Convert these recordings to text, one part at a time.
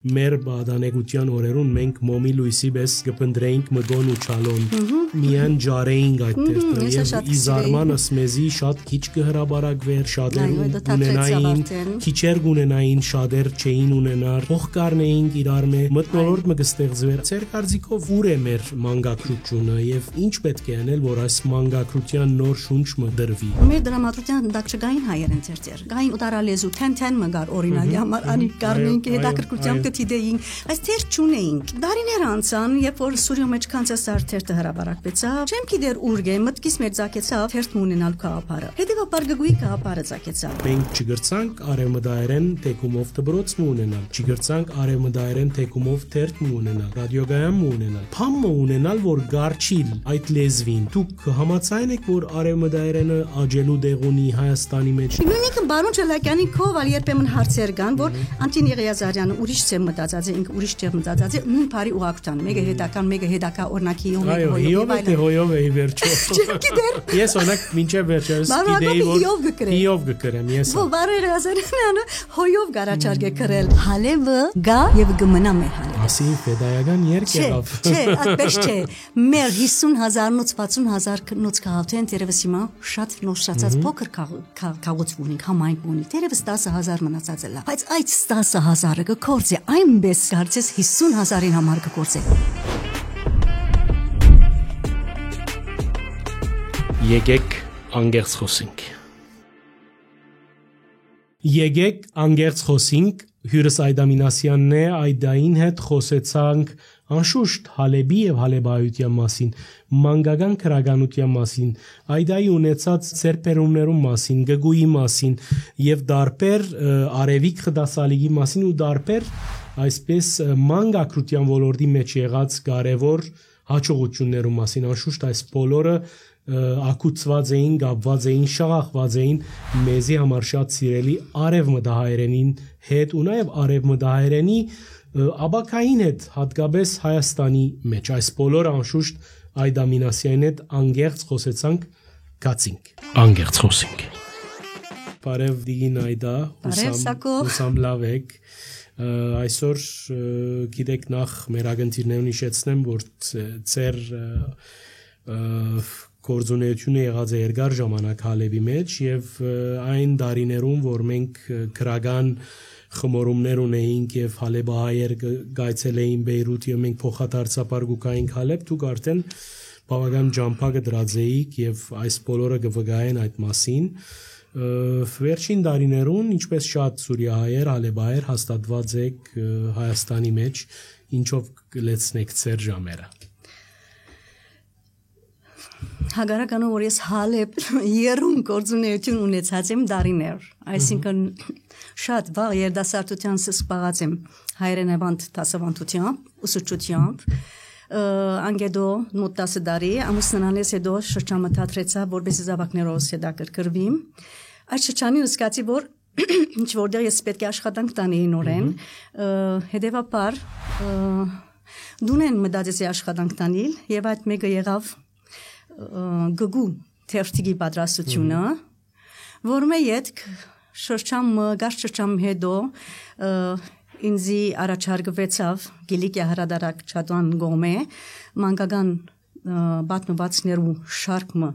Մեր բադանեկության օրերուն մենք մոմի լույսի պես կփնդրեինք մգոն ու չալոն միան ջարեինք այդտեղ եւ իզարմանս մեզի շատ քիչ կհրաբարակվեր շատեր ունենային քիչեր ունենային շատեր չէին ունենար փոխկարնեինք իրար մե մտնոլորտ մը կստեղծվեր ծեր կարծիքով ուր է մեր մանկակրթությունը եւ ինչ պետք է անել որ այս մանկակրթության նոր շունչ մը դրվի մեր դրամատուրգիան դակչգային հայերեն ծերծեր գային ուտարալեզու թեն մգար օրինակի համար անի կարմենք հետաքրքրությամբ դեինք այս թեր չունեինք դարիներ անցան երբ որ Սուրիո մեջ կանցասար թերթը հրաբարակվեցավ չեմ գիտեր ուր է մտքիս մեր ցակեցավ թերթ ունենալ կապարը հետեւաբար գույի կապարը ցակեցավ մենք չգրցանք արևմտայերեն տեկումով դբրոց ունենալ չգրցանք արևմտայերեն տեկումով թերթ ունենալ ռադիոգայամ ունենալ փամը ունենալ որ գարչիլ այդ լեզվին դուք համաձայն եք որ արևմտայերենը աջելու դեղունի Հայաստանի մեջ նույնիսկ բարոն Չելակյանի քով երբեմն հարցեր կան որ Անտին Եղիազարյանը ուրիշ մտածած է ինք ուրիշ տեղ մտածած է նույն բարի ուղղության մեկը հետակա օրնակի հոյով է վերջո ես օրինակ մինչև վերջերս գիտեի որ հիով գկրեմ ես բարերը ասենանը հոյով գարաչարգ է կրել հալևը գա եւ գմնա մեր հալը ասի ֆեդայական երկ եղավ չէ այդպես չէ մեր 50000-նոց 60000 նոց քաղաքեն դերևս հիմա շատ նոշացած փոքր քաղաք ունենք համայնք ունի դերևս 10000 մնացած է բայց այդ 10000-ը կորցի այնպես կարծես 50000-ին համար կկործե Եկեք անգերց խոսենք Եկեք անգերց խոսենք Հյուրս Այդամինասյանն է Այդային հետ խոսեցանք անշուշտ Հալեբի եւ Հալեբայության մասին մանկական քրագանության մասին Այդայի ունեցած ծերպերումներում մասին գգուի մասին եւ դարբեր արևիկ խդասալիգի մասին ու դարբեր այսպես մանկակրթության ոլորտի մեջ եղած կարևոր հաջողություններու մասին անշուշտ այս բոլորը ակուցված էին, գապված էին, շաղախված էին մեզի համար շատ սիրելի արևմտահայերենին հետ ու նաև արևմտահայերենի աբակային հետ հատկապես Հայաստանի մեջ այս բոլորը անշուշտ Այդա Մինասյանի հետ անգերց խոսեցանք գացինք անգերց խոսենք Բարև դին Այդա հուսամ լավ եք այսօր գիտեք նախ մեր ագնտիրներուն իշեցնեմ որ ծեր գործունեությունը եղած է երկար ժամանակ Հալեբի մեջ եւ այն դարիներում որ մենք քրական խմորումներ ունեինք եւ Հալեբահայեր գայցել էին Բեյրութ եւ մենք փոխադարձաբար գուկայինք Հալեբ դուք արդեն բավական ջամփակը դրած էիք եւ այս բոլորը կվգայեն այդ մասին վերջին դարիներուն ինչպես շատ սուրիահայեր Հալեբահայեր հաստատված եք Հայաստանի մեջ ինչով կլեցնեք ծեր ժամերը Հագարականով որ ես Հալեբ երուն գործունեություն ունեցած եմ դարիներ այսինքն շատ վաղ երդասարտության սպառած եմ հայրենավանդ դասավանդությամբ ուսուցչությամբ անգեդո մոտ 10 տարի ամուսնանալիս հետո շրջամտածեցա որպես զավակներով հետաքրքրվիմ այդ շրջանին զգացի որ ինչ որտեղ ես պետք է աշխատանք տանեի նորեն հետևաբար դունեն մտածեցի աշխատանք տանել եւ այդ մեկը եղավ գգու թերթի պատրաստությունը որը յետք շրջամ գարշրջամ հետո ինձի առաջարկվեցավ Գիլիկիա հրադարակ Չադոան գոմե մանկական բատնվածներու շարքը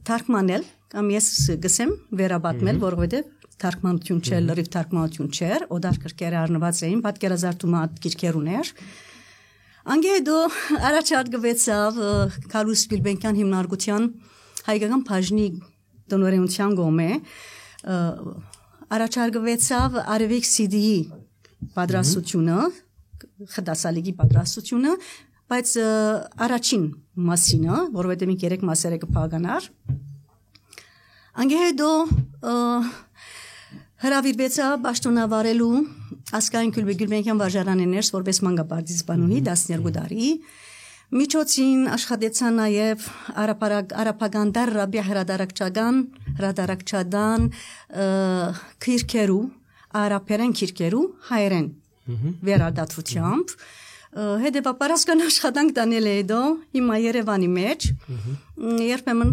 թարգմանել կամ ես գսեմ վերաբատմել որովհետև թարգմանություն չէ լրիվ թարգմանություն չէր օդար կրկերը առնված էին պատկերազարդումը գիրքեր ուներ Անգեդո առաջարկվեցավ Կարուս Գուլբենկյան հիմնարկության հայկական բաժնի տնօրենության գոմե առաջարկվեցավ Արևիկ CD-ի պատրաստությունը խդասալիգի պատրաստությունը բայց առաջին մասինը որովհետև մենք 3 մասեր կփականար Անգեդո հրավիրվեցա պաշտոնավարելու Ասկային Գուլբենկյան վարժարաններս որպես մանկապարտիզանուհի 12 տարի միջոցին աշխատեցա նաև արաբական դարրաբիա հրադարակչադան քիրքերու արաբերեն քիրքերու հայերեն վերադատությամբ հետևաբար ասկան աշխատանք տանել է դո հիմա Երևանի մեջ երբեմն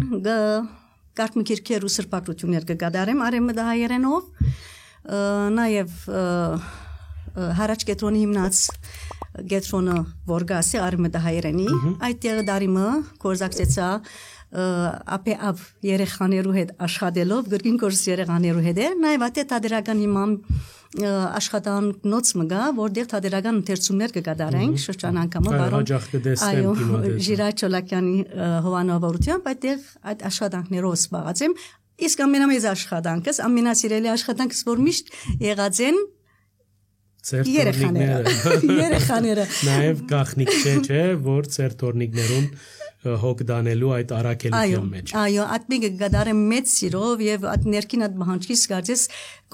կարգմքիրքերու սրբակրություններ կգադարեմ արևմտահայերենով նաև հարաճ կետրոնի հիմնած կետրոնը որ գասի արմդահայերենի այդ տեղը դարիմը կորզակցեցա ապե ավ երեխաներու հետ աշխատելով գրքին կորս երեխաներու հետ նաև այդ տադերական հիմամ աշխատանքնոց մգա որտեղ տադերական ընթերցումներ կգադարենք շրջանակամը բարոն Ժիրայր Չոլակյանի հովանավորությամբ այդտեղ այդ աշխատանքներով զբաղած եմ իսկ ամենամեծ աշխատանքս ամենասիրելի աշխատանքս որ միշտ եղած են երեխաները նաև գախնիկ չէ որ ծեր տորնիկներուն հոգ դանելու այդ արակելության մեջ այո այդ մեկը գդարեմ մեծ սիրով եւ այդ ներքին այդ բանջից կարծես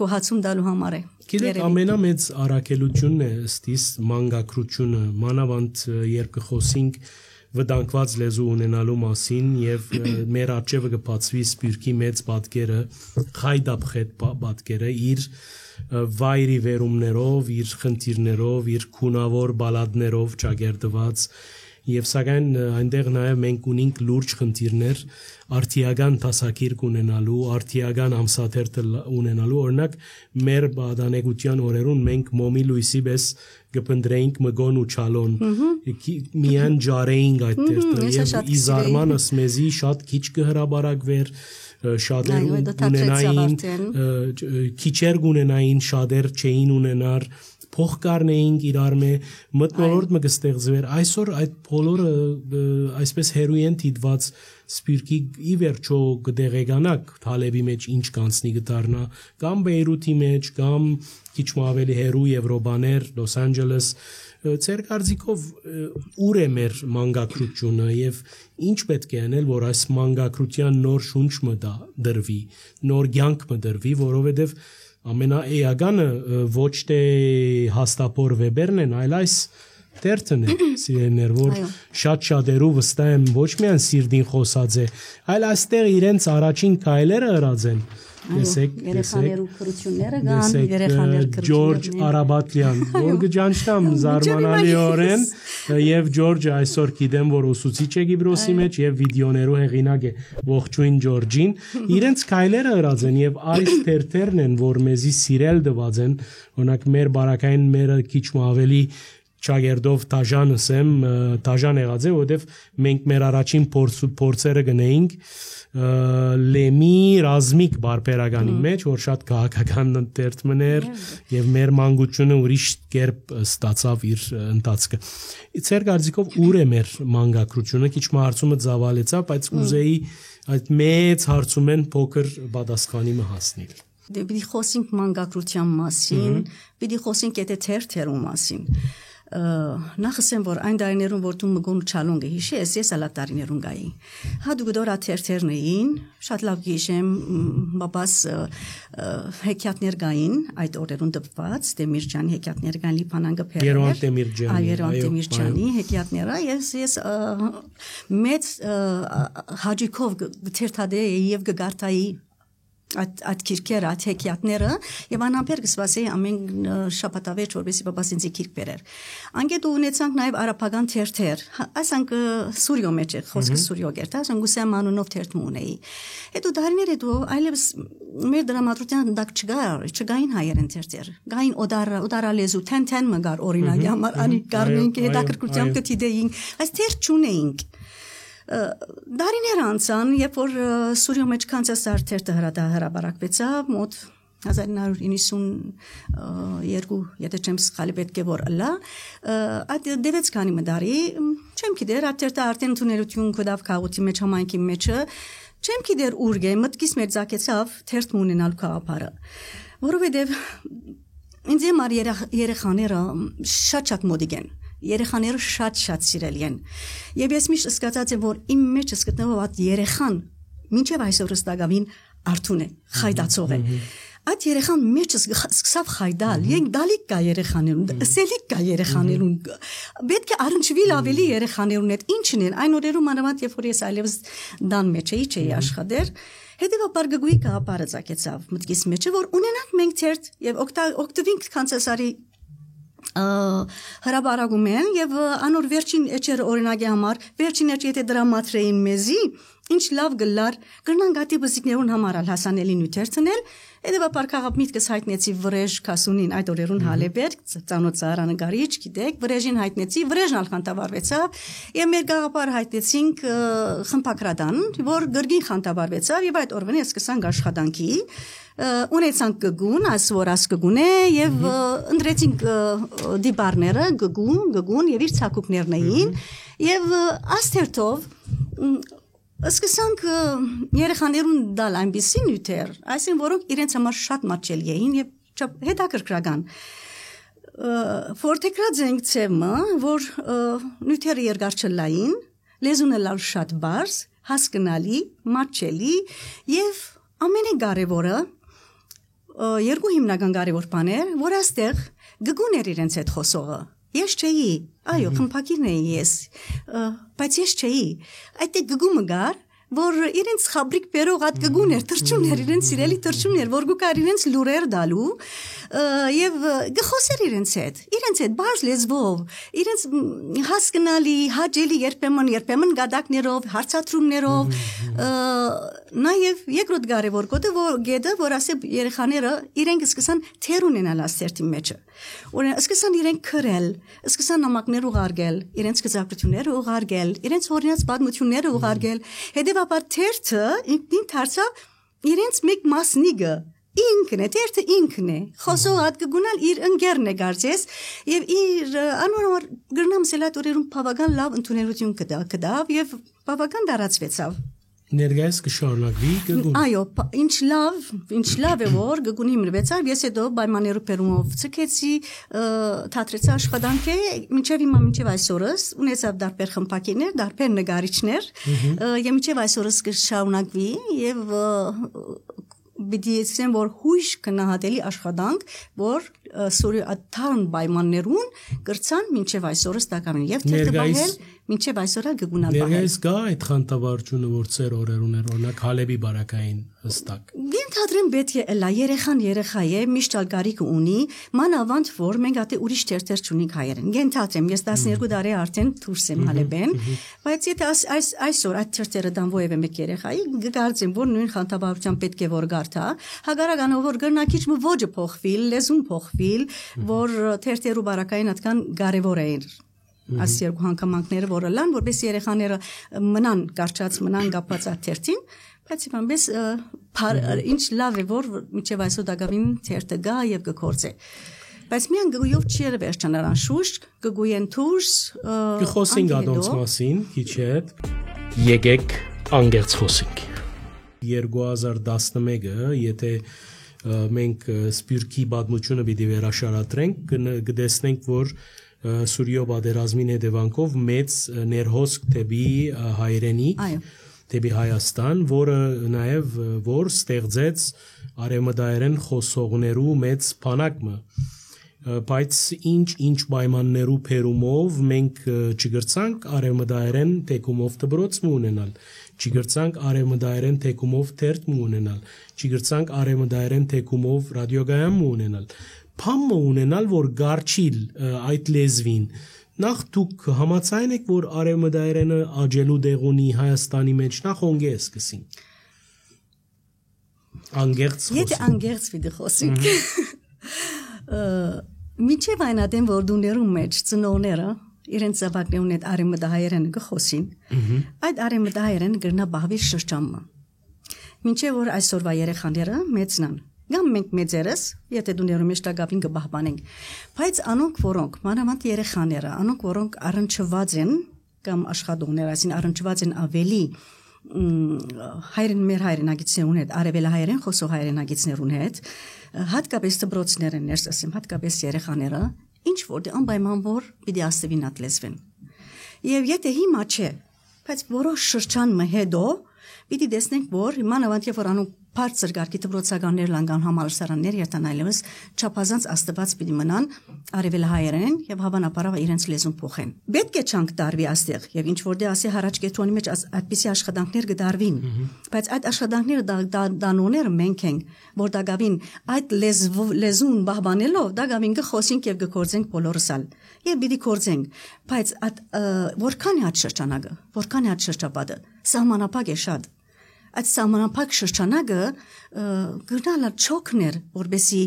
կոհացում դալու համար է գիտեք ամենամեծ արակելությունն է ըստիս մանգակրությունը մանավանդ երբ կխոսենք վտանգված լեզու ունենալու մասին եւ մեր արջևը կբացվի սպյուրքի մեծ պատկերը խայդապխետ պատկերը իր վայրի վերումներով իր խնդիրներով իր քունավոր բալադներով ճագերտված եւ սակայն այնտեղ նաեւ մենք ունենք լուրջ խնդիրներ արտիական տասակիրք ունենալու արտիական ամսաթերթ ունենալու օրինակ մեր բադանեգության օրերուն մենք մոմի լույսի պես կփնդրեինք մգոն ու չալոն միան ջարեինք այդտեղ եւ իզարմանս մեզի շատ քիչ կհրաբարակվեր շատեր ունենային քիչեր ունենային շատեր չէին ունենար փող կառնեինք իրար մե մտնոլորտ մը կստեղծվեր այսօր այդ բոլորը այսպես հերույեն դիտված սպյուրքի ի վերջո կդեղեկանակ Թալեբի մեջ ինչ կանցնի գտարնա կամ Բեյրութի մեջ կամ քիչ ավելի հերու Եվրոպաներ Լոս Անջելես ծեր կարծիքով ուր է մեր մանկակրությունը եւ ինչ պետք է անել որ այս մանկակրության նոր շունչ մը դրվի նոր կյանք մը դրվի որովհետեւ ամենաէականը ոչ թե հաստապոր վեբերն են, այլ այս տերթն է, սիրելիներ, որ շատ-շատերու վստահ եմ ոչ միայն սիրտին խոսած է, այլ այստեղ իրենց առաջին քայլերը հրած են։ Երեխաներու քրությունները կան, երեխաներ քրությունները։ Ջորջ Արաբատյան, որ գճանչտամ զարմանալիորեն եւ Ջորջը այսօր գիտեմ որ ուսուցիչ է Գիբրոսի մեջ եւ վիդեոներու հեղինակ է ողջույն Ջորջին, իրենց քայլերը հրած են եւ այս թերթերն են որ մեզի սիրել դված են, օրինակ մեր բարակային մերը քիչ ավելի Չագերդով Տաժանս եմ, Տաժան եղած է, որովհետև մենք մեր առաջին փորձերը գնեինք լեմի ռազմիկ բարբերականի մեջ, որ շատ քաղաքական դերտմներ եւ մեր մանկությունը ուրիշ կերպ ստացավ իր ընթացքը։ Ձեր կարծիքով ուր է մեր մանկակրությունը, քիչ հարցումը ծավալեցա, բայց ուզեի այդ մեծ հարցումեն փոքր պատասխանի մը հասնել։ Պիտի խոսենք մանկակրության մասին, պիտի խոսենք եթե թերթերու մասին։ Նախ ասեմ որ այն դարիներուն որ դու մգոն չալուն գհիշես ես ալա տարիներուն գայի հա դու գդոր աթերթերն էին շատ լավ գիշեմ բաբաս հեքիաթներ գային այդ օրերուն դպված Տեմիրջանի հեքիաթներ գան Լիփանանգը Փերեր Երևան Տեմիրջանի հեքիաթները ես մեծ հաջիկով թերթադե եւ գարտայի այդ քիրքերը, այդ հեքիաթները եւ անամբեր կսպասեի ամեն շաբաթավերջը որպեսզի բաբաս ինձ քիրք բերեր։ Անգետ ունեցանք նաեւ արաբական թերթեր, ասանք Սուրիո մեջ է, խոսքը Սուրիո գերտ, ասանք Գուսեմ անունով թերթ ունեի։ Հետո դարիներ հետո այլևս մեր դրամատուրգիան դակ չգային հայերեն թերթեր։ Գային օդարալեզու թեն մգար օրինակի համար անի կարմենքի հետաքրքրությամբ կթիդեին, այս թերթ չունեինք։ Դարիներ անցան, երբ որ Սուրիո մեջ կանցասար թերթը հրաբարակվեցավ, մոտ 1992, եթե չեմ սխալի պետք է որ ըլլա, այդ դևեց քանի մդարի, չեմ գիտեր, այդ թերթը արդեն ընդունելություն կդավ քաղաքի մեջ համայնքի մեջը, չեմ գիտեր ուր գե, մտքիս մեջ ցակեցավ թերթ ունենալ քաղաքարը, որովհետև ինձ համար երեխաները շատ մոդիկ են։ Երեխաները շատ սիրելի են։ Եվ ես միշտ զգացած եմ, որ իմ մեջ գտնվող այդ երեխան մինչև այսօր ստագավին արթուն է, խայդացող է։ Այդ երեխան մեջ սկսավ խայդալ, ենք դալիկ կա երեխաներուն, սելիկ կա երեխաներուն։ Պետք է առնչվիլ ավելի երեխաներուն հետ ինչն են, այն օրերում մանավանդ երբ որ ես այլևս դան մեջ էի աշխատեր, հետևաբար գույի կապարը ցակեցավ մտքիս մեջը, որ ունենանք մենք թերթ եւ օգտվենք կանցասարի հրաբարակում են եւ անոր վերջին էջեր օրինակի համար վերջին էջ եթե դրամատրեին մեզի ինչ լավ գլար գրնան գատի բզիկներուն համարալ հասանելի նյութեր ցնել հետեւաբար քաղաք միտքս հայտնեցի վրեժ կասունին այդ օրերուն հալեբեր ծանոթ ծառանգարիչ գիտեք վրեժին հայտնեցի վրեժն ալխանտավարվեցավ եւ մեր գաղափար հայտնեցինք խմփակրադան որ գրգին խանտավարվեցավ եւ այդ օրվանից սկսանք աշխատանքի ունեցանք գգուն ասորաս գգուն է եւ ընտրեցինք դիբարները գգուն եւ իր ցակուկներն էին եւ աստերտով Սկսանք երեխաներուն դալ այնպիսի նյութեր, այսինքն որոնք իրենց համար շատ մատչելի էին եւ հետաքրքրական։ Ֆորտեկրած ենք ցեմը, որ նյութերը երկար չլային, լեզունը լավ շատ բարձ, հասկանալի, մատչելի եւ ամենակարևորը երկու հիմնական կարևոր բաներ, որ այստեղ գգուներ իրենց հետ խոսողը Ես չէի, այո, խմփակիրն էի ես, բայց ես չէի, այդ գգումը գար, որ իրենց խաբրիկ բերող այդ գգուներ, թրջուններ, իրենց սիրելի թրջուններ, որ գուկար իրենց լուրեր դալու եւ գխոսեր իրենց հետ բարձ լեզվով, իրենց հասկանալի, հաճելի երբեմն գադակներով, հարցատրումներով, նաեւ երկրորդ կարևոր գետը, որ ասե երեխաները իրենք սկսան թեր ունենալ աստերտի մեջը։ Օրինակ սկսան իրենք քրել, սկսան նամակներ ուղարկել, իրենց գծակցությունները ուղարկել, իրենց օրինաց պատմությունները ուղարկել, հետեւաբար թերթը ինքնին դարձավ իրենց մեկ մասնիկը ինքն է, թերթը ինքն է, խոսող հատ կգունալ իր ընկերն է գարձես եւ իր անոր գրնամ սելատորերուն բավական լավ ընդուներություն կդավ եւ բավական դարածվեցավ Ներկայիս կշարունակվի գգուն Այո, ինչ լավ է որ գգունի մրվեցավ ես հետո պայմաններով բերումով ցկեցի թատրեցի աշխատանքը մինչև այսօրս ունեցավ դարբեր խմփակիներ, դարբեր նկարիչներ եւ մինչև այսօրս կշարունակվի եւ Բիդի ասեմ որ հույժ կնահատելի աշխատանք որ սուրի աթարն պայմաններուն կրցան մինչև այսօրս տակամին եւ թերթը բայել մինչև այսօրը գգունալ բայել Ներկայիս կա այդ խանտավարությունը որ ծեր օրերուն էր օրինակ Հալեբի բարակային հստակ Գենթադրեն պետք է լա երեխան երեխա է միշտ ալգարիկ ունի մանավանդ որ մենք ատե ուրիշ թերթեր չունենք հայերեն գենթադրեմ ես 12 տարի արդեն դուրս եմ Հալեբեն բայց եթե այսօր այդ թերթերը դան ովևէ մեկ երեխայի գկարծեմ որ նույն խանտավարության պետք է որ գարտա հագարականով որ գրնակիչ ոճը փոխվիլ լեզուն փոխվիլ որ թերթերու բարակային atkan կարևոր է Այս երկու հանգամանքները որը լան որպես երեխաները մնան կարճած մնան կապված այդ թերթին բայց իբանպես ինչ լավ է որ միջև այսօր դակավին թերթը գա եւ կկործե բայց միան գույով չի վերջանալ անշուշտ գույեն դուրս կխոսենք ադոնց մասին քիչ հետ եկեք անգերց խոսենք 2011-ը եթե մենք սպյուրքի պատմությունը պիտի վերաշարադրենք կտեսնենք որ Սուրիո պատերազմին հետևանքով մեծ ներհոսք դեպի հայրենիք դեպի Հայաստան որը նաև որ ստեղծեց արևմտայերեն խոսողներու մեծ բանակը բայց ինչ պայմաններու փերումով մենք չգրցանք արևմտայերեն տեկումով դբրոց ունենալ չգրցանք արևմտայերեն տեկումով թերթ ունենալ չգրցանք արևմտայերեն տեկումով ռադիոգայան ունենալ Փամը ունենալ որ գարչիլ այդ լեզվին նախ դուք համաձայն եք որ արևմտայերենը աջելու դեղ ունի Հայաստանի մեջ նախ ոնգե սկսին անգերց խոսին Եթե անգերց վիդի խոսենք Միջև այն ադեմ որ դուներում մեջ ծնողները իրենց զավակներուն հետ արևմտահայերեն գխոսին այդ արևմտահայերեն գրնա բահվի շրջանը Մինչև որ այսօրվա երեխաները մեծնան Գամ մենք մեծերս, եթե դուներում մեջ տակավին կբահբանենք, բայց անոնք որոնք, մանավանդ երեխաները, անոնք որոնք առնչված են կամ աշխատողներ, այսին առնչված են ավելի մեր հայրենագիտներուն հետ, արևելահայերեն խոսող հայրենագիտներուն հետ, հատկապես դպրոցներ են ներս ասեմ, հատկապես երեխաները, ինչ որ անպայման որ պիտի աստվին ատլեզվեն։ Եվ եթե հիմա չէ, բայց որոշ շրջան հետո Պիտի տեսնենք որ մանավանդ երբ որ անոնք բարձր գարկի դպրոցականներ լանգան համալսարաններ երթան այլևս չափազանց աստված պիտի մնան արևելահայերեն եւ հավանաբար իրենց լեզուն փոխեն։ Պետք է չանք դարվի աստեղ եւ ինչ որ դե ասի հարաճ կետրոնի մեջ այդպիսի աշխատանքներ կդարվին, բայց այդ աշխատանքները դանոները մենք ենք, որ դակավին այդ լեզուն բահբանելով դակավին կխոսենք եւ կգործենք բոլորսալ եւ պիտի գործենք, բայց այդ որքան է այդ շրջանակը, որքան է այդ շրջապատը, սահմանափակ է շատ։ Այդ սահմանափակ շրջանակը գնալը չոքներ, որբեսի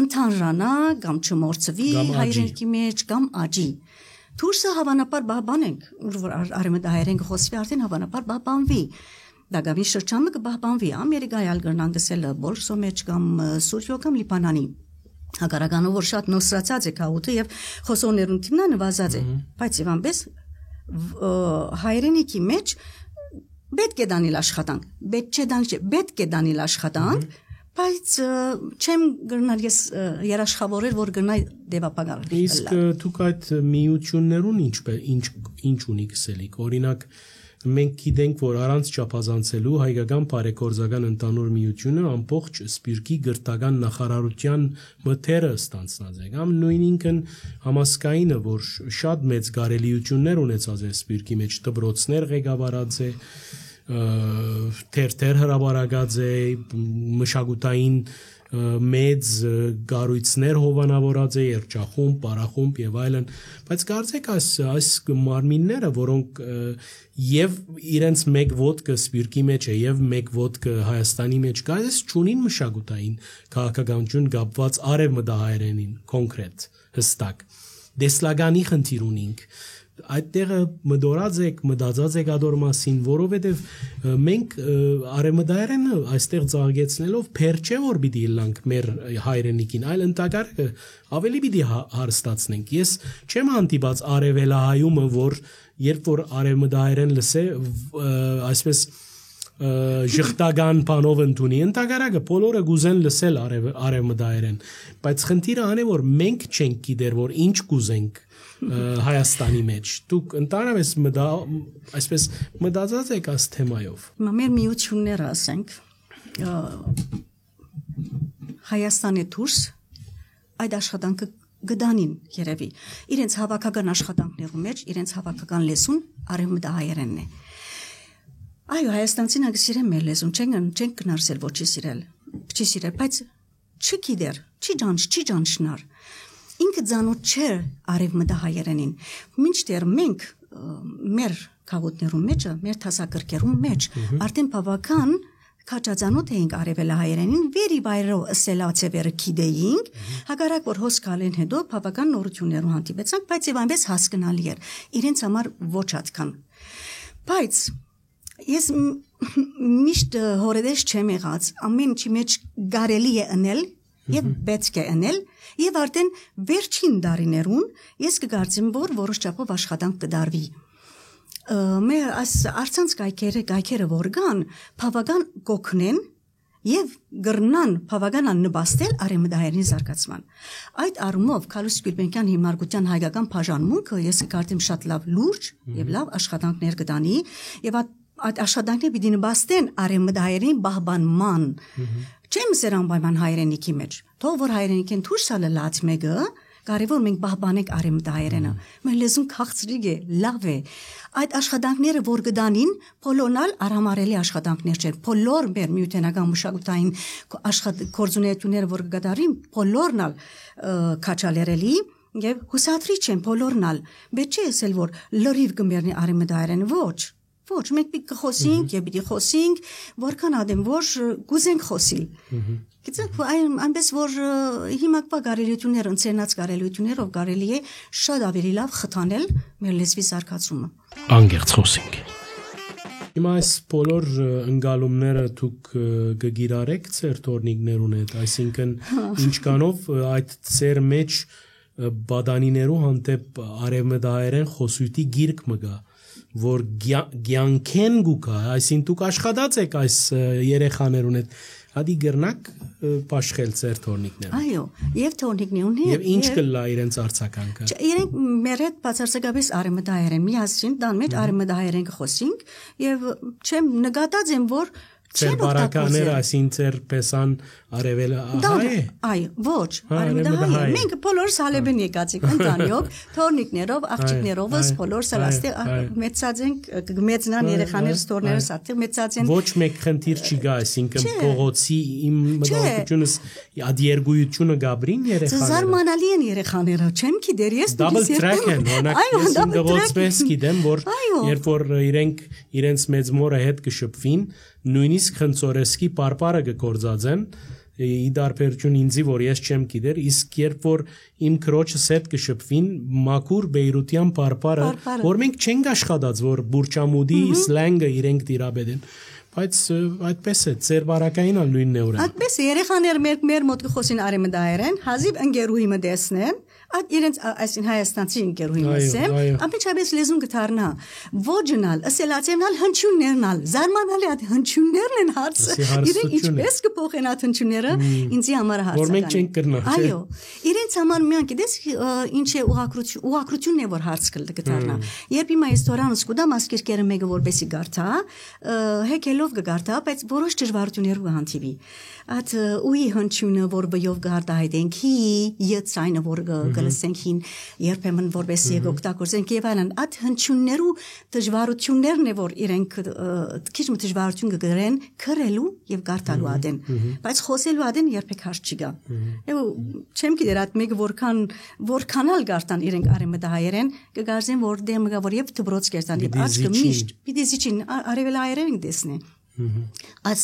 ընդհանրանա կամ չմորցվի հայրենիքի մեջ կամ աճի։ Դուրսը հավանաբար բահբանենք, որ արևմտահայերեն խոսվի արդեն հավանաբար բահբանվի։ Դակավին շրջանը կբահբանվի, ամերիկայալ գրնան գսել բոլսո մեջ կամ Սուրիո կամ Լիբանանի։ Հակառականով որ շատ նոսրացած է քաուտը եւ խոսողներուն թիմնա նվազած է, բայց եւ անպես հայրենիքի մեջ պետք է դանել աշխատանք, պետք է դանել աշխատանք, բայց չեմ գրնալ ես երաշխավորել, որ գրնայ դեպապագալ։ Իսկ դուք այդ միություններուն ինչ ունի գսելիք, օրինակ մենք գիտենք, որ առանց չափազանցելու հայկական բարեգործական ընդհանուր միությունը ամբողջ սպիրկի գրթական նախարարության մթերը ստանցնած է, կամ նույն ինքն համասկայինը, որ շատ մեծ գարելիություններ ունեցած է սպիրկի մեջ, դպրոցներ ղեկավարած է, թերթեր հրաբարակած է, մշակութային մեծ գառույցներ հովանավորած է, երջախումբ, պարախումբ եւ այլն, բայց կարծեք այս մարմինները, որոնք եւ իրենց մեկ ոտքը սպիրկի մեջ է եւ մեկ ոտքը Հայաստանի մեջ կա, այս ճունին մշակութային քաղաքականություն կապված արևմտահայերենին կոնկրետ հստակ դեսլագանի խնդիր ունենք, այդտեղը մդորած եք, մտածած եք ադոր մասին, որովհետև մենք արևմտահայերենը այստեղ ծաղկեցնելով փեր չէ որ պիտի լանք մեր հայրենիքին, այլ ընդհակառակը ավելի պիտի հարստացնենք։ Ես չեմ հանդիպած արևելահայումը, որ երբ որ արևմտահայերեն լսե, այսպես ժխտական բանով ընդունի, ընդհակառակը բոլորը գուզեն լսել արևմտահայերեն, բայց խնդիրը այն է, որ մենք չենք գիտեր, որ ինչ կուզենք Հայաստանի մեջ։ Դուք ընդհանրապես այսպես մտածած եք այս թեմայով։ Մեր միությունները ասենք Հայաստանի դուրս այդ աշխատանքը գդանին երևի։ Իրենց հավաքական աշխատանքներու մեջ իրենց հավաքական լեզուն արևմտահայերենն է։ Այո, հայաստանցին ագսիրեն մեր լեզուն, չենք գնարսել ոչ չի սիրել, բայց չգիտեր, չի ճանչնար։ Ինքը ծանոթ չէ արևմտահայերենին, մինչդեռ մենք մեր քաղաքներում մեջ, մեր դասագրքերում մեջ արդեն բավական քաչածանոթ էինք արևելահայերենին, վերիվայրով ըսելացեվերը գիտեինք, հակառակ որ հոսքալեն հետո բավական նորություններով հանդիպեցանք, բայց եւ այնպես հասկանալի էր, իրենց համար ոչ այդքան։ Բայց ես միշտ հորեդես չեմ եղած, ամեն ինչի մեջ կարելի է ընել եւ պետք է ընել եւ արդեն վերջին դարիներուն ես կգործեմ որ որոշ չափով աշխատանք կդարվի մեր արցանց գայքերը որ կան բավական կօգնեն եւ գրնան բավական նպաստել արևմտահայերենի զարգացման այդ առումով Քալուս Գուլբենկյան հիմնարկության հայկական բաժանմունքը ես կգործեմ շատ լավ լուրջ եւ լավ աշխատանքներ կդանի եւ այդ աշխատանքները պիտի նպաստեն արևմտահայերենի բահբանման Չեմ սեր անպայման հայրենիքի մեջ, թող որ հայրենիքին դուրս ալած մեկը, կարևոր մենք բահբանենք արևմտահայերենը, մեր լեզուն քաղցրիկ է, լավ է, այդ աշխատանքները որ կդանին, բոլորնալ արհամարելի աշխատանքներ չեն, բոլոր մեր միութենական մշակութային գործունեությունները որ կդարին, բոլորնալ քաչալերելի եւ հուսադրի չեն բոլորնալ, բայց չի ասել որ լրիվ կմեռնի արևմտահայերենը ոչ, մենք պիտի կխոսենք եւ պիտի խոսենք, որքան ադեմ որ գուզենք խոսիլ։ Գիտեք, այնպես որ հիմակվա գարելությունները, ընցենած գարելություններով կարելի է շատ ավելի լավ խթանել մեր լեզվի զարգացումը։ Անգերց խոսենք։ Հիմա այս բոլոր ընկալումները դուք կգիրարեք ձեր տորնիկներուն հետ, այսինքն ինչքանով այդ ձեր մեջ բադանիներու հանդեպ արևմտահայերեն խոսույթի գիրք մգա որ գյանքեն գուկա, այսին դուք աշխատած եք այս երեխաներուն հետ, հադի գրնակ պաշխել ձեր թորնիկները։ Այո, եւ թորնիկներուն հետ։ Եվ ինչ կլա իրենց արձագանքը։ Իրենք մեր հետ բացարձակապես արևմտահայերեն միասին տան մեջ արևմտահայերեն կխոսենք եւ չեմ նկատած եմ որ Ձեր բարակաները այսին ձեր պեսան արևելը հայ է։ Այո, ոչ, արևելը հայ է։ Մենք բոլորս հալեբեն եկածիկ ընտանիք, թորնիկներով, աղջիկներովս բոլորս այստեղ մեծած ենք, մեծնան երեխաներ ստորներս այդտեղ մեծած են։ Ոչ մեկ խնդիր չի գա, այսինքն փողոցի իմ մտահոգությունս ադիերգույությունը գաբրին երեխաները։ Զարմանալի են երեխաները, չեմ գիտեր, ես դաբլ տրեք են, օրինակ ես իմ գողոցպես գիտեմ, որ երբ որ իրենք իրենց մեծ մորը հետ կշփվին, նույնիսկ խնձորեսկի պարպարը կգործածեն ի դարբերություն ինձի, որ ես չեմ գիտեր, իսկ երբ որ իմ քրոջս հետ կշփվին մաքուր բեյրության պարպարը, որ մենք չենք աշխատած, որ բուրճամուդի սլենգը իրենք տիրապետեն, բայց այդպես է, ձեր բարակային ալ նույնն է ուր։ Այդպես է, երեխաներ մեր մոտ կխոսին արեմդայերեն, հազիվ ընկերուհի մը դեսնեն, իրենց այսին հայաստանցի ընկերուհի ասեմ, ամենից լեզուն կդառնա, ոջնալ, ասելացենալ հնչյուններնալ, զարմանալի այդ հնչյուններն են հարցը, իրենք ինչպես կփոխեն այդ հնչյունները, ինձի համար հարցը։ Որ մենք չենք կրնա։ Այո, իրենց համար միան գիտես ինչ է ուղղակրությունն է որ հարց կդառնա։ Երբ հիմա իստորիան սկուդամ ասկերկերը մեկը որբեսի գարտա, հեկելով կգարտա, բայց որոշ դժվարություններ կհանդիպի։ Այդ ուի հնչյունը որ բյով գարտահայտենք, հի յցայնը որ գլսենք հին երբեմն որբեսի օգտագործենք եւ այլն, այդ հնչյուններու դժվարություններն է որ իրենք քիչ մի դժվարություն կգրեն քրելու եւ գարտալու ադեն, բայց խոսելու ադեն երբեք հարց չի գա։ Եվ չեմ գիտեր այդ մեկը որքանալ գարտան իրենք արեմդահայերեն կգարձեն որ դեմը գա որ եւ դբրոց կերտան եւ աչքը միշտ պիտի զիջին արևելահայերեն դեսնե As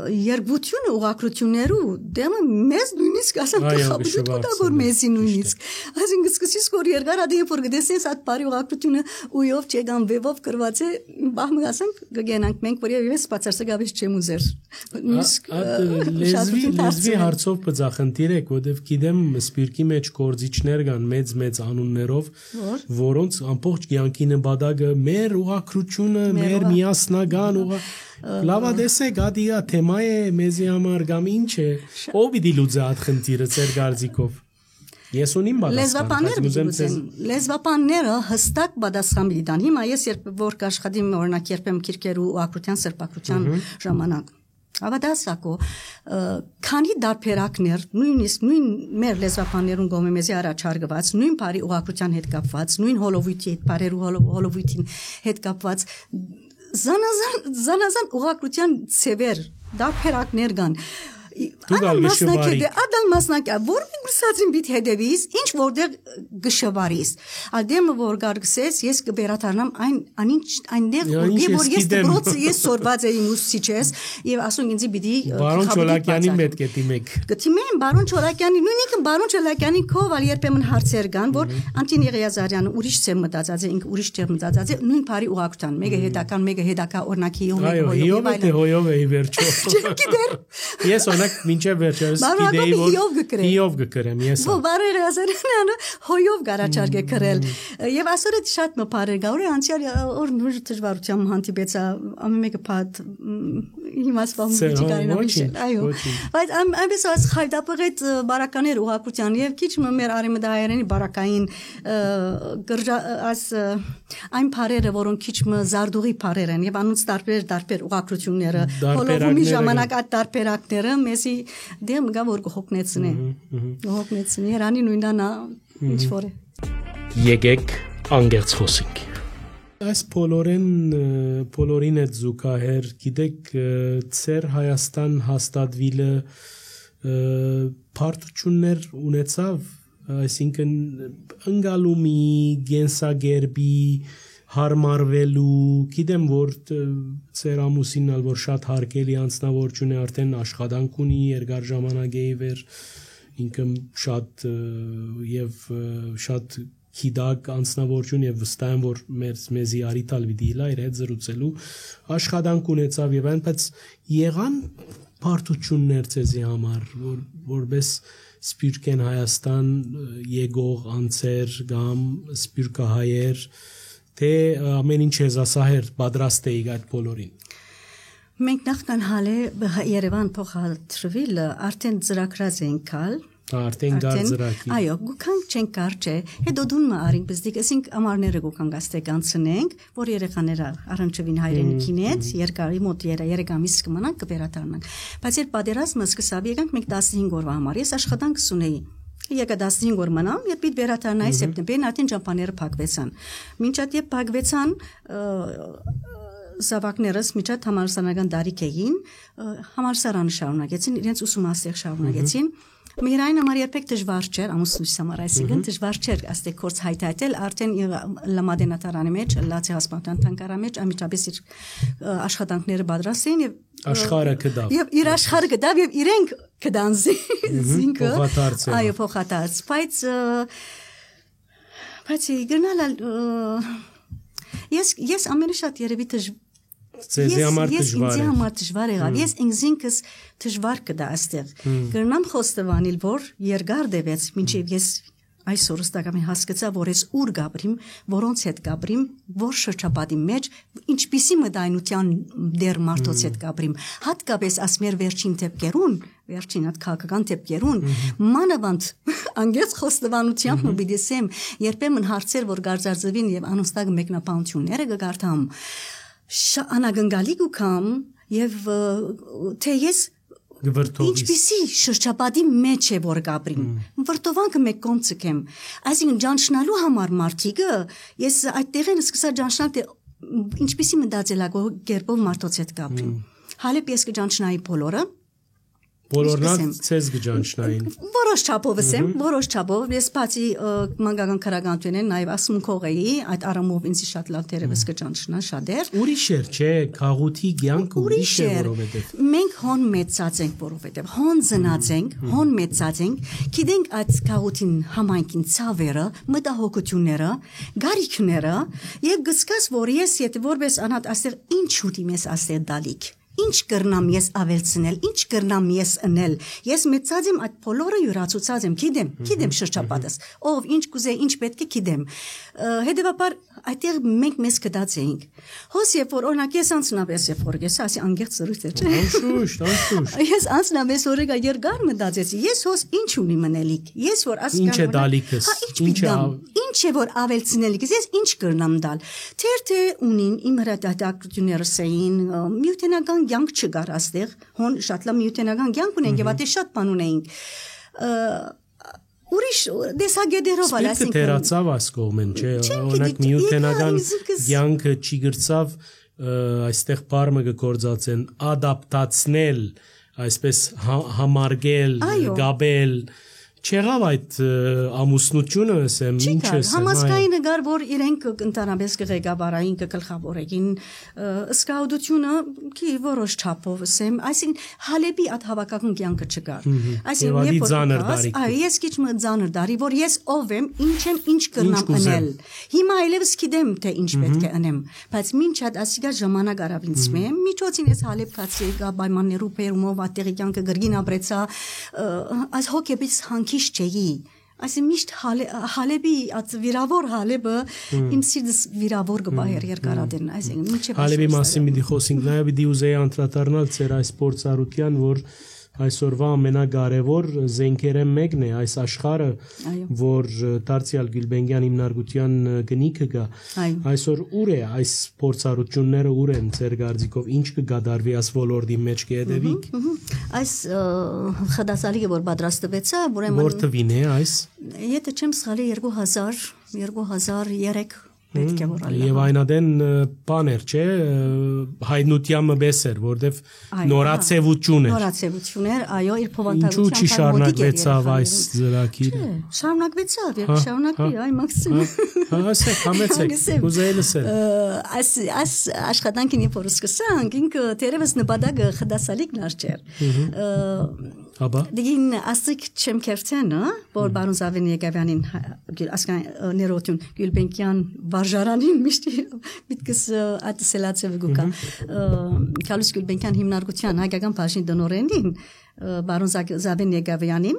երբությունը ուղղակրություններու դեմը մեզ նույնիսկ ասեմ տխաբուտ կտա որ մեզի նույնիսկ ասին գսկսիս որ երկար ադի որ գտեսես այդ բարի ուղղակրությունը ույով չեգան վեվով կրված է բահմ ասեմ կգենանք մենք որ ես բացարձակ գավիչ չեմ ուզեր նույնիսկ լեզվի հարցով բծախնդիր եք որովհետև գիտեմ սպիրկի մեջ կորձիչներ կան մեծ անուններով որոնց ամբողջ կյանքի նպատակը մեր ուղղակրությունը մեր միասնական Լավա դեսեք, ադիա թեմա է մեզի համար կամ ինչ է, ով պիտի լուծի այդ խնդիրը ձեր կարծիքով։ Ես ունիմ պատասխան, լեզվապանները հստակ պատասխան պիտի տան։ Հիմա ես երբ որ կաշխատիմ օրինակ երբեմն քիրքերու ակրության սրբակրության ժամանակ Ավադասակո քանի դարբերակներ նույնիսկ նույն մեր լեզվապաններուն գոմե մեզի առաջարկված նույն բարի ուղղակրության հետ կապված նույն հոլովույթի հետ բարերու հոլովույթին հետ կապված Zanazan ուղղակրության ծևեր դարբերակներ կան Ադալ մասնակա որ մսածին բիտ հետևիս ինչ որտեղ գշվարիս ադեմը որ գարգսես ես կբերաթարնամ այնտեղ որ ես դրոցը ես սորված էի ուսուցիչես եւ ասում ինձ պիտի Բարոն Չոլակյանի մետ կետիմեք գտիմեն Բարոն Չոլակյանի նույնիսկ Բարոն Չոլակյանի կողալ երբեմն հարցեր կան որ Անտին Եղիազարյանը ուրիշ ծեմ մտածած է ինք ուրիշ տեղ մտածած է նույն բարի ուղղակցան մեկը հետական մեկը հետակա օրնակի հոյով է վերջո Ես օրինակ մինչև վերջերս գիտեի որ հիով կկրեմ ես Բարերը ասարանը հոյով գարաչարգ է կրել եւ ասորը շատ մփարեր գա անցյալ օր նույն դժվարությամբ հանդիպեցա ամեն մեկը փաթ հիմա սպամ չի կարողանալ այո բայց այնպես այս խայդապղետ բարականեր ուղղակցության եւ քիչ մեր արեմդահայերենի բարակային այն բարերը որոնք քիչ զարդուղի բարեր են եւ անոնց տարբեր ուղղակցությունները հոլովումի ժամանակ այդ տարբերակները մեզի դեմ գա որ գողնեցնի հրանի նույնանա ինչ որ է Եկեք անգերց խոսենք Այս բոլորին է զուգահեռ գիտեք ծեր Հայաստան հաստատվելը բարդություններ ունեցավ այսինքն ընկալումի գենսագերբի հարմարվելու գիտեմ որ ծեր ամուսինն ալ որ շատ հարգելի անձնավորություն է արդեն աշխատանք ունի երկար ժամանակ է իվեր ինքը շատ Քիդակ անձնավորություն եւ վստահ եմ որ մեզի արիտալ վիդիլա իր հետ զրուցելու աշխատանք ունեցավ եւ այնպես եղան բարդություններ ցեզի համար որպես սպիրկեն Հայաստան եկող անձեր կամ սպիրկահայեր թե ամեն ինչ եզասահեր պատրաստ էի այդ բոլորին Մենք նախքան հալե Երևան փոխադրվել արդեն ծրագրած ենք կալ Արդեն գարձրակի։ Այո, գուքան չենք կարճ է։ Հետո դուն մը արին բզդիկ, ասենք ամառները գուքան գաստե կանցնենք, որ երեխաները առնչվին հայրենիքին հետ, երկարի մոտ 3 ամիս կմնանք կվերադառնանք։ Բայց երբ պատերազմը սկսավ, եկանք մենք 15 օրվա համար, ես աշխատանք ունեի։ Եկա 15 օր մնամ, երբ պիտի վերադառնայի սեպտեմբերին, արդեն ճամփաները փակվեցան։ Մինչև երբ փակվեցան, զավակներս միջատ համալսարանական դարիք էին, համալսարանը շարունակեցին, իրենց ուսումնասիրք շարունակեցին։ Միրային համար երբեք դժվար չէր, ամուսնուս համար այսինքն դժվար չէր աստե կորց հայտայել, արդեն լամադենատարանի մեջ, լացի հասարակական թանկարի մեջ ամիջապես իր աշխատանքները պատրաստ էին եւ աշխարհը կդավ։ Եվ իր աշխարհը կդավ եւ իրենք կդան զինքը։ Այո, փոխադարձ, բայց գնալ ես ամենը շատ երևի Ձեզի համար դժվար եղավ։ Ես ինքս դժվար կդա այստեղ։ Գրնամ խոստովանել, որ երկար դեպեց, մինչև ես այսօր ստակամի հասկացա, որ ես ուր գաբրիմ, որոնց հետ գաբրիմ, որ շրջապատի մեջ, ինչպիսի մտայնության դեր մարդոց հետ գաբրիմ։ Հատկապես ասմեր վերջին դեպքերուն, վերջին հատ քաղաքական դեպքերուն, մանավանդ անգերց խոստովանությամբ մոբիլիսեմ, երբեմն հարցեր, որ գարձարձվին եւ անուստակ մեկնաբանությունները կգարտամ։ Անագնգալի գուքամ եւ թե ես ինչպիսի շրջապատի մեջ է որ գաբրիմ վրտովանքը մեկ կողմ ցկեմ այսինքն ճանչնալու համար մարդիկը ես այդտեղեն սկսա ճանչնալ թե ինչպիսի մտածելակերպով կերպով մարդոց հետ գաբրիմ հալեպ ես կճանչնայի բոլորը Բոլորնալ ցեզ գճանչնային Որոշ չափով ես բացի մանկական քրագանությունն նաև ասմունքող էի այդ արամով ինձ շատ լավ դերևս գճանչնա շատեր Ուրիշ էր չէ քաղուտի ցանկ ուրիշ է որովհետև մենք հոն մեծած ենք որովհետև հոն ծնած ենք հոն մեծած ենք գիտենք այդ քաղուտին համայնքին ցավերը մտահոգությունները գարիքները եւ գսկած որ ես եթե որպես անհատ աստեղ ինչ ուտի մեզ աստեղ դալիք Ինչ կրնամ ես ավելցնել, ինչ կրնամ ես ընել, ես մեծած եմ այդ բոլորը յուրացուցած եմ, գիտեմ շրջապատս, ով ինչ կուզե, ինչ պետք է գիտեմ, հետևաբար այդտեղ մենք մեզ կդած էինք, հոս երբ որ օրինակ ես անցնապես երբ որ ես ասի անգերց զրույց է, չէ, անշուշտ, ես անցնապես օրեկա երկար մտածեցի, ես հոս ինչ ունի մնելիք, ես որ ինչ է դալիքս, ինչ է որ ավելցնելիքս, ես ինչ կրնամ դալ, թե ունին իմ հրատակություններս էին, միութենական կյանք չկար աստեղ, հոն շատ լավ միութենական կյանք ունենք եւ ատե շատ բան ունենք։ Ուրիշ դեսագեդերով ասենք։ Սպիտը թերացավ այս կողմեն, չէ, օրինակ միութենական կյանքը չի գրծավ, այստեղ բառը կգործածեն ադապտացնել, այսպես համարգել, գաբել Չեղավ այդ ամուսնությունը, ասեմ, ինչ է։ Համասկայինը գար, որ իրենք ընտանաբես կղեկավարային կգլխավորեին սկաուդությունը კი որոշ չափով, ասեմ, այսինքն Հալեբի այդ հավաքական կյանքը չկար։ Այսինքն ես քիչ մը ծանր դարի, որ ես ով եմ, ինչ եմ, ինչ կրնամ անել։ Հիմա այլևս գիտեմ, թե ինչ պետք է անեմ, բայց մինչ այդ ասիգա ժամանակ արավ ինձ մեմ, միջոցին ես Հալեբ կացի գաբայմաններու պերումով այդտեղի կյանքը գրգին ապրեցա, այս հոգեբից քիշ չէի այսինքն միշտ Հալեբի այդ վիրավոր Հալեբը իմ սիրտս վիրավոր գբահեր երկարադեն այսինքն մինչև Հալեբի մասին մի խոսենք նաև պիտի ուզեի անդրադառնալ ծեր այս փորձառության որ այսօրվա ամենակարևոր զենքերը մեկն է այս աշխարհը որ Դարցիալ Գյուլբենգյան հիմնարկության գնիքը գա այսօր ուր է այս փորձառությունները ուր են ծեր գարձիկով ինչ կգադարվի այս ոլորտի մեջ կհետևիկ այս խդասալիկը որ պատրաստվեցա ուրեմն որ թվին է այս եթե չեմ սխալի 2003 պետք է որ ալա եւ այնադեն բաներ չէ հայտնությամը բեսեր որտեվ նորացեվություն էր այո իր փոխանցության ինչու չի շարունակվեցավ այս ծրագիրը շարունակվեցավ եւ շարունակվի այ մաքսիմում հասեք համեցեք ուզեի լսել այս աշխատանքին երբ որ սկսանք ինքը դերևս նպատակը խդասալիկն էր Աբա դին ասիկ չեմ կերտենը որ բարոն Զավեն Եկավյանին ասկան ներոտուն Գյուլբենկյան վարժարանին միշտ միտքս ատսելացիվ գուկա Քալուս Գյուլբենկյան հիմնարկության հայկական բաժնի դնորենին բարոն Զավեն Եկավյանին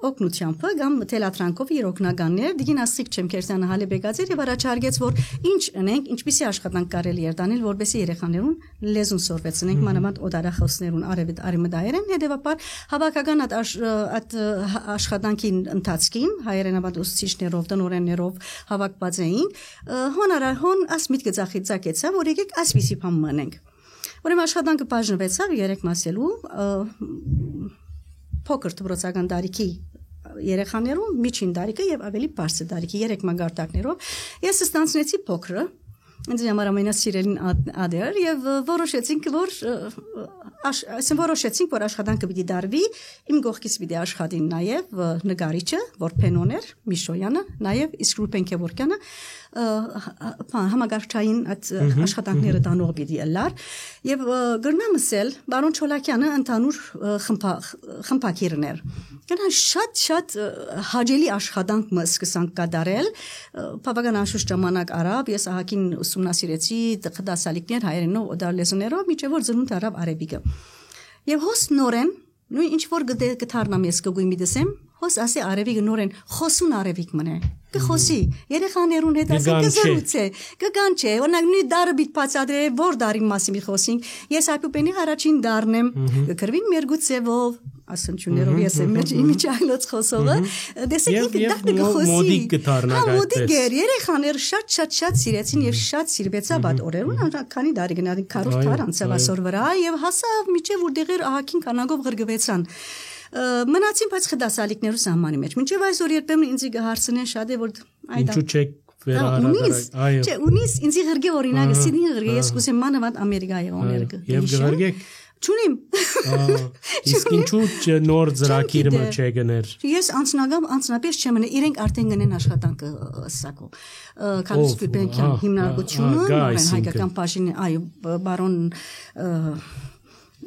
օգնությամբ կամ թելատրանքով իր օգնականներ դիգին ասիկ չեմ Քերսյանը հալեբեկած էր եւ առաջարկեց որ ինչ ունենք ինչպիսի աշխատանք կարելի էր տանել որովհետեւ երեխաներուն լեզուն սորվեցնենք մանավանդ օդարախոսներուն արևմտայերեն հետեւաբար հավաքական այդ աշխատանքի ընթացքին հայերենաբադ ուսուցիչներով տնօրեններով հավաքված էին հոն ասմիտ գծախիծակեցա որ եկեք ասպիսի բան մնենք Ուրեմն աշխատանքը բաժնվեցավ 3 մասելու փոքր դպրոցական տարիքի երեխաներուն միջին տարիքը եւ ավելի բարձր տարիքի 3 մագարտակներով ես ստանցնեցի փոքրը ինձ համար ամենասիրելին ադեր եւ որոշեցինք որ աշխատանքը պիտի դարվի իմ գողքից պիտի աշխատին նաեւ նկարիչը Որփենոն էր Միշոյանը նաեւ իսկ Ռուպենկևորկյանը համագարկչային այդ աշխատանքները տանող պիտի ելար եւ գրնամսել բարոն Չոլակյանը ընդհանուր խմբակիրներ գնա շատ հաջելի աշխատանք մը սկսանք կատարել բավական անշուշտ ժամանակ արավ ես ահագին ուսումնասիրեցի դասալիկներ հայերենով օդար լեզուներով միջև որ ծնունդ արավ արեբիկը եւ հոս նորեն նույն ինչ որ գտարնամ ես կգույ մի դեսեմ հոս ասի արևիկը նորեն խոսուն արևիկ մնե կխոսի երեխաներուն հետ ասի կզրուցե կգանչե օրինակ նույն դարը բիտ բացադրե որ դարի մասին մի խոսենք ես այփուպենի առաջին դարն եմ կկրվին մեր գուցեվով ասնչուներով ես եմ միջայլոց խոսողը դեսեք դակը կխոսի մոդիկ կդառնա մոդիկ երեխաները շատ սիրեցին եւ շատ սիրվեցավ այդ օրերուն քանի դարի գնալի 40 դար անցավ այսօր վրա եւ հասավ միջև որ դեղեր ահագին կանագով ղրգվեցան մնացին բայց խդասալիկներու սահմանի մեջ մինչև այսօր երբեմն ինձ կհարցնեն շատ է որ այդ ինչու չեք վերահրատարակ այո չէ ունիս ինձ ղրգե օրինակը սիդի ղրգե ես կուսեմ մանավանդ ամերիկայի օները եւ գղրգեք Չունիմ իսկ ինչու նոր ծրագիրը չգներ ես անձնապես չեմ մնա իրենք արդեն գնեն աշխատանքը սակո Կարլոս Գուլբենկյան հիմնարկությունը նորեն հայկական բաժին այո բարոն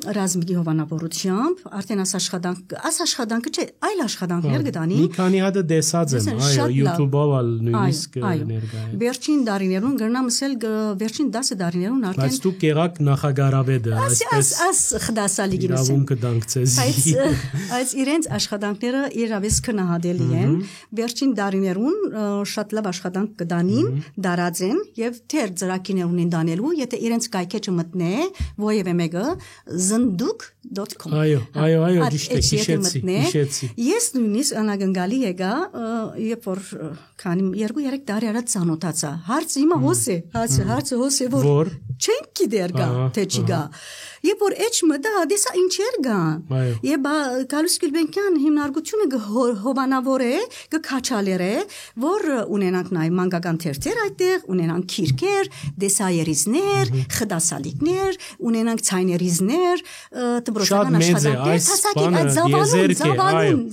Ռազմիկի հովանավորությամբ արդեն աշխատանքը չէ այլ աշխատանքներ գտանի մի քանի հատ դեսած եմ այո YouTube-ով ալ նույնիսկ ներկայ վերջին դարիներուն գրնամսել վերջին 10 դարիներուն արդեն բայց դուք եղաք նախագահավեդը այսպես խդասալի իրավունքը դանկցեզի այս իրենց աշխատանքները իրավես քնահատելի են վերջին դարիներուն շատ լավ աշխատանք կդանին դարածեն եւ թեր ծրագիրներ ունեն դանելու եթե իրենց կայքեջը մտնե ողևէ մեկը znduk.com Այո, ճիշտ է, հիշեցի։ Ես նույնիսկ անագնգալի եկա, երբ որ քանի 2-3 տարի առաջ ծանոթացա։ Հարցը հիմա հարցը հոս է որ չենք գիտեր գա, թե չի գա։ Երբ որ էջ մտա դեսա ինչեր գա։ Եվ Կարլոս Գուլբենկյան հիմնարկությունը հովանավոր է, կքաչալեր է, որ ունենանք նաև մանկական թերթեր այդտեղ, ունենանք քիրքեր, դեսայերիզներ, խդասալիկներ, ունենանք ցայներիզներ, դպրոցական աշխատանքներ,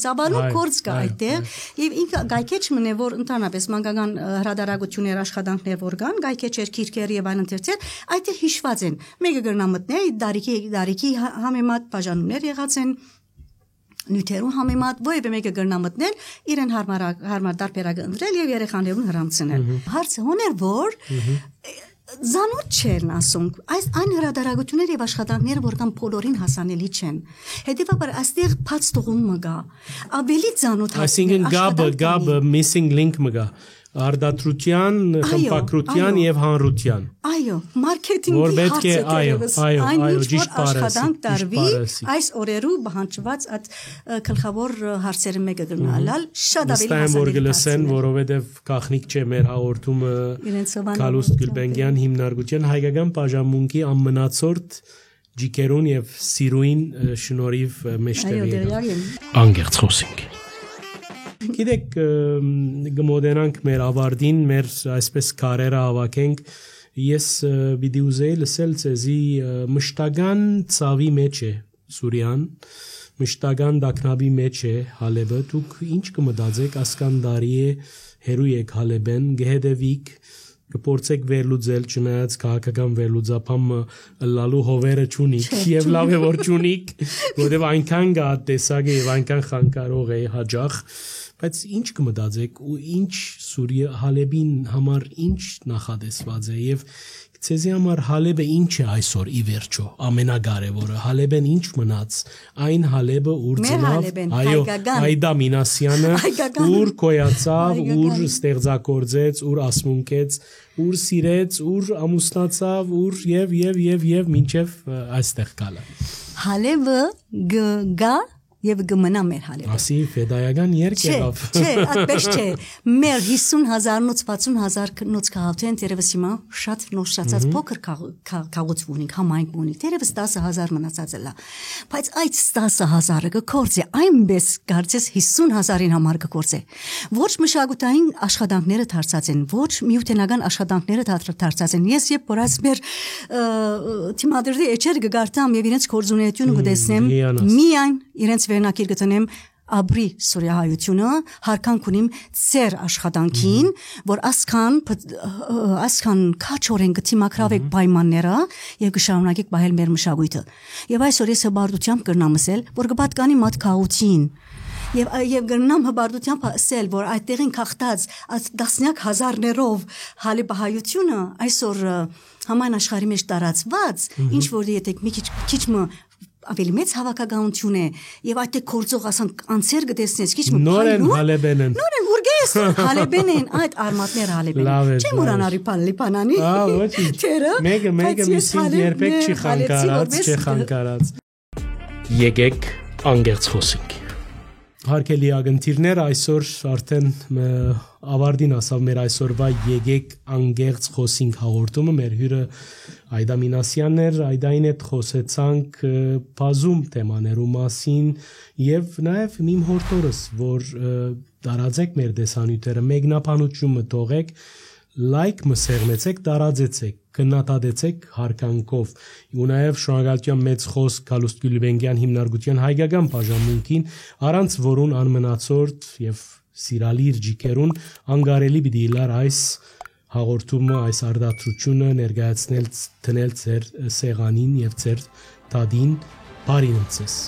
ծավալուն կորց կա այդտեղ, եւ ինքը գայքեջ մնե որ ընդհանրապես մանկական հրադարագություններ, աշխատանքներ որ կան, գայքեջեր, քիրքեր եւ այլն թերթեր, այդտեղ հիշված են։ Մեկը գրնամտնե դարիքի համեմատ բաժանումներ եղած են նյութերու համեմատ ովևէ մեկը գրնամտնել իրեն հարմար դարբերակը ընտրել եւ երեխաներուն հрамցնել հարցը հոներ որ Զանոթ չեն ասում այն հրադարագությունները եւ աշխատանքները որքան բոլորին հասանելի չեն հետեւաբար այստեղ բաց տողում մգա ավելի զանոթ այսինքն գաբը missing link մգա արդատրության, խմբակրության եւ հանրության։ Այո, մարքեթինգի հարցը այո, ճիշտ բառը։ Աշխատանք տարվի այս օրերու բանջված այդ գլխավոր հարցերը մեկը գնալալ շատ ավելի հասանելի։ Որ գլսեն, որովհետեւ գախնիկ չէ մեր հաղորդումը Կարլոս Գուլբենկյան հիմնարկության հայկական բաժանմունքի ամենացորդ ջիկերուն եւ սիրուին շնորհիվ մեջտեղի։ Անգերց խոսենք։ Գիտեք գմոդենանք մեր ավարտին մեր այսպես կարերը հավաքենք ես պիտի ուզեի լսել ցեզի մշտական ցավի մեջ է Սուրիան մշտական դակնաբի մեջ է Հալեբը դուք ինչ կմտածեք ասկան դարի է հերու եք Հալեբեն գեհդեվիկ կփորձեք վերլուծել չնայած քաղաքական վերլուծապամ լալու հովերը չունիք եւ լավ է որ չունիք որովհետեւ այնքան գա տեսակ է եւ այնքան խանգարող է հաջող բայց ինչ կմտածեք ու ինչ Սուրիա Հալեբին համար ինչ նախադեсված է եւ Ցեզի համար Հալեբը ինչ է այսօր ի վերջո ամենակարևորը Հալեբեն ինչ մնաց այն Հալեբը ուր ծնավ այո Այդա Մինասյանը ուր կոյացավ ուր ստեղծագործեց ուր ասմունքեց ուր սիրեց ուր ամուսնացավ ուր եւ մինչեւ այստեղ գալը Հալեբը գա Եվ գմնա մեր Հալեբը։ Ասի ֆեդայական երկ եղավ։ Չէ, այդպես չէ։ Մեր 50,000-ից 60,000 քաղաքեն դերևս հիմա շատ նորշացած փոքր քաղաք ունենք, համայնք ունենք։ Դերևս 10,000 մնացած է լա։ Բայց այդ 10,000-ը կկործե այնպես կարծես 50,000-ին համար կկործե։ Ոչ մշակութային աշխատանքները դարձած են, ոչ միութենական աշխատանքները դարձած են։ Ես երբ որ այս մեր թիմադրի էջեր կգարտամ եւ իրենց կորզունեությունը կտեսնեմ, միայն իրենց վերնակիր գտնեմ Աբրի Սուրիահայությունը հարկանք ունիմ ծեր աշխատանքին, որ ասքան քաչորեն գտիմակրավեք պայմանները եւ կշարունակեք բայել մեր մշակույթը։ Եվ այսօր ես հբարդությամբ կրնամսել, որ կպատկանի մատ քաղաքին Եվ գրնամ հբարդությամբ ասել, որ այդտեղին քաղտած դասնյակ հազարներով հալեբահայությունը այսօր համայն աշխարհի մեջ տարածված, ինչ որ եթե մի քիչ ավելի մեծ հավաքականություն է եւ այդտեղ կորձող ասանք անցեր գտեսնես քիչ նորեն Հալեբենեն նորեն ուրգես Հալեբենեն այդ արմատներ Հալեբեն չէ մորանարի Լիբանանի ոչ մեկը միսին երբեք չի խանգարած եկեք անգերց խոսենք Հարկելի ագնտիրներ այսօր արդեն ավարտին ասավ մեր այսօրվա եկեք անգերց խոսենք հաղորդումը մեր հյուրը Այդա Մինասյանն էր Այդային հետ խոսեցանք բազում թեմաներու մասին եւ նաեւ իմ հորտորս որ տարածեք մեր դեսանյութերը մեկնաբանությունը թողեք լայք մսեղմեցեք տարածեցեք գնահատեցեք հարկանքով ու նաև շնորհակալություն մեծ խոսք Գալուստ Գյուլբենգյան հիմնարկության հայկական բաժանմունքին առանց որուն անմնացորդ եւ սիրալիր ջիկերուն անգարելի պիտի լար այս հաղորդումը այս արդարությունը ներկայացնել տնել ձեր սեղանին եւ ձեր տադին բարի նցես